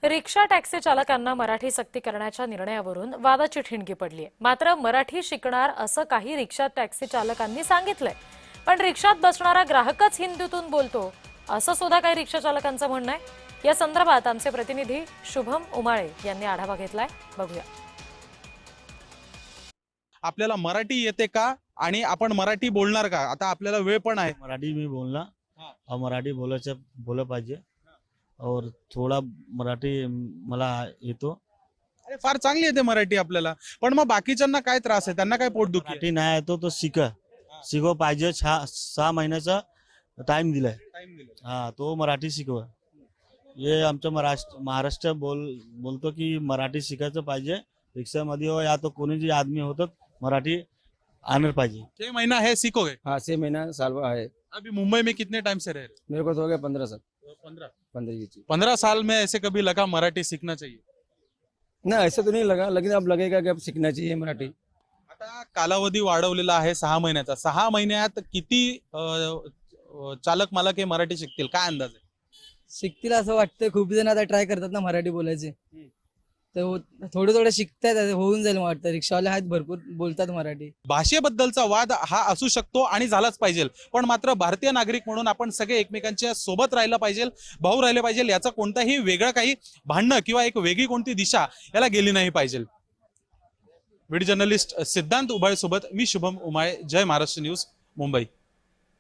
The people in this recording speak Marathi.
रिक्षा टॅक्सी चालकांना मराठी सक्ती करण्याच्या निर्णयावरून वादाची ठिणगी पडली आहे। मात्र मराठी शिकणार असं काही रिक्षा टॅक्सी चालकांनी सांगितलंय, पण रिक्षात बसणारा ग्राहकच हिंदीतून बोलतो असं सुद्धा काही रिक्षा चालकांचं म्हणणं आहे। या संदर्भात आमचे प्रतिनिधी शुभम उमाळे यांनी आढावा घेतलाय, बघूया। आपल्याला मराठी येते का आणि आपण मराठी बोलणार का? आता आपल्याला वेळ पण आहे। मराठी में बोलना और मराठी बोला पाहिजे और थोड़ा मराठी मला येतो। अरे फार चांगली येते मराठी आपल्याला, पण मग बाकीच्यांना काय त्रास आहे? त्यांना काय पोटदुखी आहे? मराठी नाही येतो तो शिकव पाहिजे। 6 महिन्याचा टाइम दिलाय। हा, तो मराठी शिकव। ये आमच्या महाराष्ट्र बोलतो की मराठी शिकायचं पाहिजे। रिक्षामध्ये हो या तो कोणी जी आदमी होतं मराठी आना पाहिजे। 6 महीना है, सीखोगे? हाँ 6 महीना साल है। अभी मुंबई में कितने टाइम से रह रहे मेरे को तो हो गया 15 साल। 15 15 साल में ऐसे कभी लगा मराठी सीखना चाहिए? ना ऐसा तो नहीं लगा, लेकिन अब लगेगा कि अब सीखना चाहिए मराठी। आता कालावधी वाढवलेला आहे 6 महिन्याचा। 6 महिन्यात किती चालक मालक हे मराठी शिकतील, काय अंदाज आहे? शिकतील असं वाटतं। खूप जण आता ट्राय करतात ना मराठी बोलायचे, तर थोडे थोडे शिकतात, होऊन जाईल वाटतं। रिक्षावाले आहेत भरपूर बोलतात मराठी। भाषेबद्दलचा वाद हा असू शकतो आणि झालाच पाहिजे, पण मात्र भारतीय नागरिक म्हणून आपण सगळे एकमेकांच्या सोबत राहिलं पाहिजे, भाऊ राहिले पाहिजे। याचा कोणताही वेगळं काही भांडणं किंवा एक वेगळी कोणती दिशा याला गेली नाही पाहिजे। व्हिडिओ जर्नलिस्ट सिद्धांत उबाळे सोबत मी शुभम उमाळे, जय महाराष्ट्र न्यूज, मुंबई।